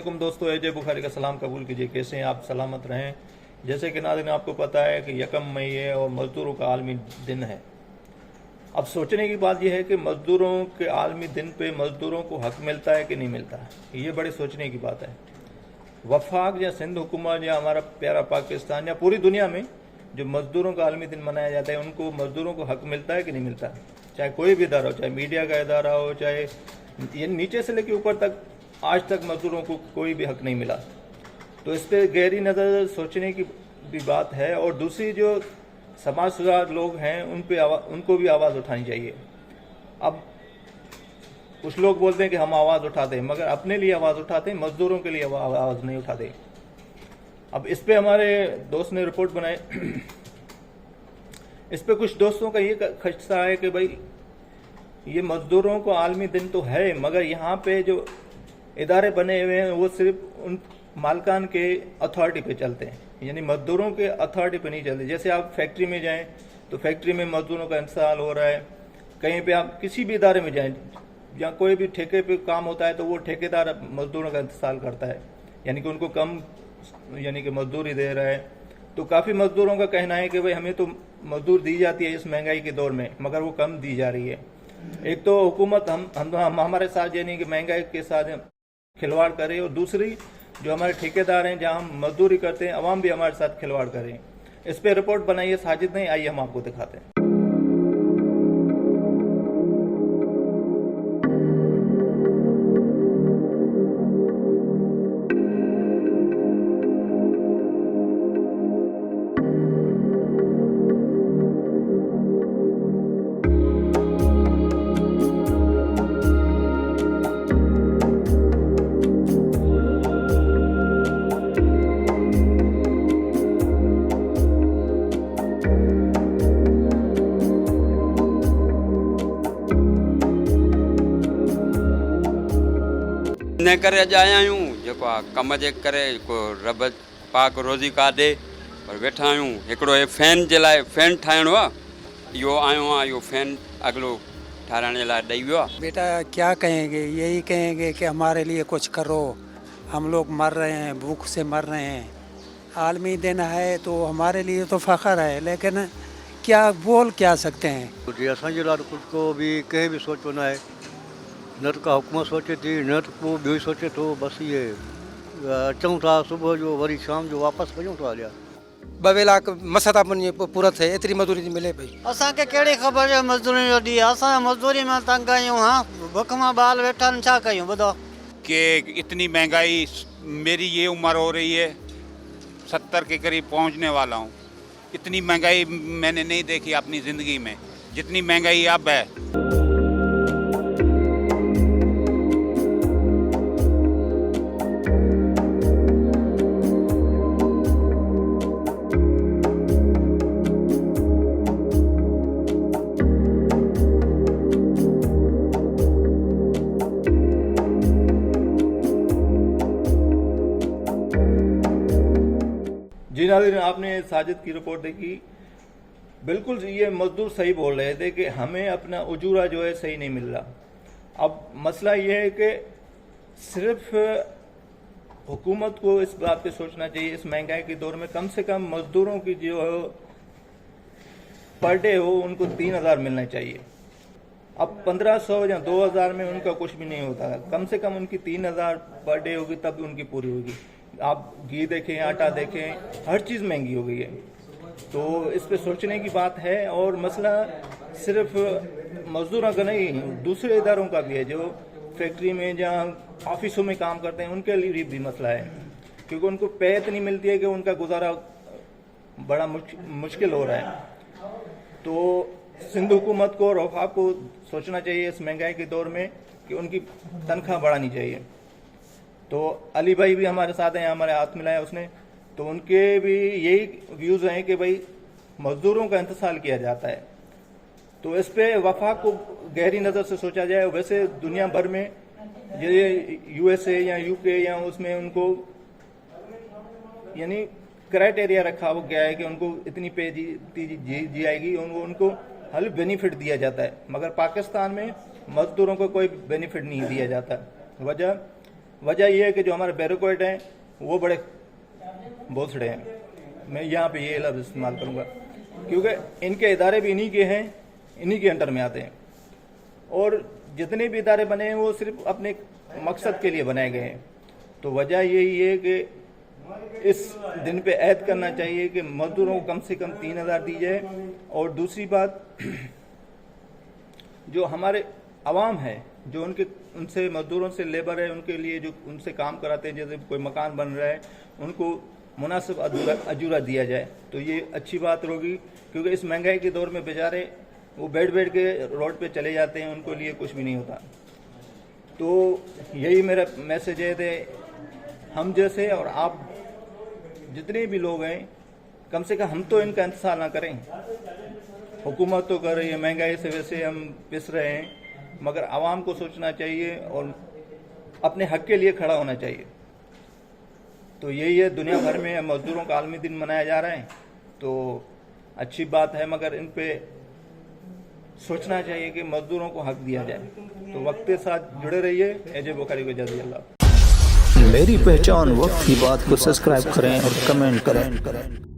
वालेकुम दोस्तों, अजय बुखारी का सलाम कबूल कीजिए। कैसे हैं आप? सलामत रहें। जैसे कि नाज़रीन आपको पता है कि 1 मई है और मज़दूरों का आलमी दिन है। अब सोचने की बात यह है कि मज़दूरों के आलमी दिन पे मज़दूरों को हक मिलता है कि नहीं मिलता है। ये बड़े सोचने की बात है। वफाक या सिंध हुकूमत या हमारा प्यारा पाकिस्तान या पूरी दुनिया में जो मज़दूरों का आलमी दिन मनाया जाता है, उनको मज़दूरों को हक मिलता है कि नहीं मिलता है। चाहे कोई भी इदारा हो, चाहे मीडिया का इदारा हो, चाहे ये नीचे से लेकर ऊपर तक, आज तक मज़दूरों को कोई भी हक नहीं मिला। तो इस पर गहरी नज़र सोचने की भी बात है। और दूसरी जो समाज सुधार लोग हैं उनको भी आवाज़ उठानी चाहिए। अब कुछ लोग बोलते हैं कि हम आवाज़ उठाते हैं, मगर अपने लिए आवाज़ उठाते हैं, मज़दूरों के लिए आवाज़ नहीं उठाते। अब इस पे हमारे दोस्त ने रिपोर्ट बनाई। इस पे कुछ दोस्तों का ये खदशा है कि भाई ये मज़दूरों को आलमी दिन तो है, मगर यहाँ पे जो इदारे बने हुए हैं वो सिर्फ उन मालकान के अथॉरिटी पे चलते हैं, यानी मज़दूरों के अथॉरिटी पे नहीं चलते। जैसे आप फैक्ट्री में जाएं तो फैक्ट्री में मज़दूरों का इंतकाल हो रहा है। कहीं पे आप किसी भी इदारे में जाएं या कोई भी ठेके पे काम होता है तो वो ठेकेदार मज़दूरों का इंतकाल करता है, यानी कि उनको कम मज़दूरी दे रहा है। तो काफ़ी मज़दूरों का कहना है कि भाई हमें तो मज़दूर दी जाती है इस महंगाई के दौर में, मगर वो कम दी जा रही है। एक तो हुकूमत हम हमारे साथ यानी कि महंगाई के साथ खिलवाड़ करे, और दूसरी जो हमारे ठेकेदार हैं जहां हम मजदूरी करते हैं, अवाम भी हमारे साथ खिलवाड़ करें। इस पे रिपोर्ट बनाई है साजिद ने, आइए हम आपको दिखाते हैं। न करे अॼु आया आहियूं, जेको आहे कम जे करे को रब पाक रोज़ी का ॾे, पर वेठा आहियूं। हिकिड़ो हे फैन जे लाइ फैन ठाहिणो आहे, इहो आयो आहे। इहो फैन अॻिलो ठाराइण जे लाइ ॾेई वियो आहे। बेटा क्या कहेंगे, यही कहेंगे कि हमारे लिए कुछ करो, हम लोग मर रहे हैं, भूख से मर रहे हैं। आलमी दिन है तो हमारे लिए तो फ़ख्र है, लेकिन क्या बोल क्या सकते हैं। जी असांजे लाइ कुझु को बि कंहिं बि सोचो न आहे, न त का हुकूमत सोचे थी, न त को ॿियो सोचे थो। बसि इहे अचूं था सुबुह जो, वरी शाम जो वापसि वञूं था। हलिया 2 वेला मस था पूरा थिए, एतिरी मज़दूरी थी मिले पई। असांखे कहिड़ी ख़बर आहे मज़दूरी जो ॾींहुं? असां मज़दूरी में तंग आहियूं। हाँ, बुख मां ॿाल वेठा आहिनि, छा कयूं? ॿुधो कि इतनी महंगाई, मेरी ये उम्र हो रही है, 70 के करीब पहुंचने वाला हूँ। इतनी महंगाई मैंने नहीं देखी अपनी ज़िंदगी में, जितनी महंगाई अब है। जी नाज़रीन, आपने साजिद की रिपोर्ट देखी। बिल्कुल ये मजदूर सही बोल रहे थे कि हमें अपना उजूरा जो है सही नहीं मिल रहा। अब मसला ये है कि सिर्फ हुकूमत को इस बात पे सोचना चाहिए, इस महंगाई के दौर में कम से कम मजदूरों की जो है पर डे हो उनको 3000 मिलना चाहिए। अब 1500 या 2000 में उनका कुछ भी नहीं होता। कम से कम उनकी 3000 पर डे होगी तब उनकी पूरी होगी। आप घी देखें, आटा देखें, हर चीज़ महंगी हो गई है। तो इस पे सोचने की बात है। और मसला सिर्फ मजदूरों का नहीं, दूसरे इदारों का भी है, जो फैक्ट्री में जहाँ ऑफिसों में काम करते हैं उनके लिए भी मसला है, क्योंकि उनको पे इतनी मिलती है कि उनका गुजारा बड़ा मुश्किल हो रहा है। तो सिंध हुकूमत को और वफाक को सोचना चाहिए इस महंगाई के दौर में कि उनकी तनख्वाह बढ़ानी चाहिए। तो अली भाई भी हमारे साथ हैं, हमारे हाथ मिलाया उसने, तो उनके भी यही व्यूज़ हैं कि भाई मज़दूरों का इंतसाल किया जाता है। तो इस पे वफाक को गहरी नज़र से सोचा जाए। वैसे दुनिया भर में ये USA या UK या उसमें उनको यानी क्राइटेरिया रखा हो गया है कि उनको इतनी पे दी जाएगी, उनको हर बेनिफिट दिया जाता है। मगर पाकिस्तान में मज़दूरों को कोई बेनिफिट नहीं दिया जाता। वजह वजह यह है कि जो हमारे ब्यूरोक्रेट हैं वो बड़े भोसड़े हैं, मैं यहाँ पे ये लफ्ज़ इस्तेमाल करूँगा, क्योंकि इनके इदारे भी इन्हीं के हैं, इन्हीं के अंडर में आते हैं, और जितने भी इदारे बने हैं वो सिर्फ अपने मकसद के लिए बनाए गए हैं। तो वजह यही है कि इस दिन पे ऐद करना चाहिए कि मजदूरों को कम से कम 3000 दी जाए। और दूसरी बात, जो हमारे अवाम है, जो उनसे मजदूरों से लेबर है, उनके लिए जो उनसे काम कराते हैं, जैसे कोई मकान बन रहा है, उनको मुनासिब अजूरा दिया जाए तो ये अच्छी बात होगी, क्योंकि इस महंगाई के दौर में बेचारे वो बैठ के रोड पे चले जाते हैं, उनको लिए कुछ भी नहीं होता। तो यही मेरा मैसेज है कि हम जैसे और आप जितने भी लोग हैं, कम से कम हम तो इनका इंतजार ना करें। हुकूमत तो कर रही है, महंगाई से वैसे हम पिस रहे हैं, मगर आवाम को सोचना चाहिए और अपने हक के लिए खड़ा होना चाहिए। तो यही है, दुनिया भर में मजदूरों का आलमी दिन मनाया जा रहा है, तो अच्छी बात है, मगर इन पे सोचना चाहिए कि मजदूरों को हक दिया जाए। तो वक्त के साथ जुड़े रहिए। एजे बुखारी को जज़ी अल्लाह। मेरी पहचान वक्त की बात को सब्सक्राइब करें और कमेंट करें।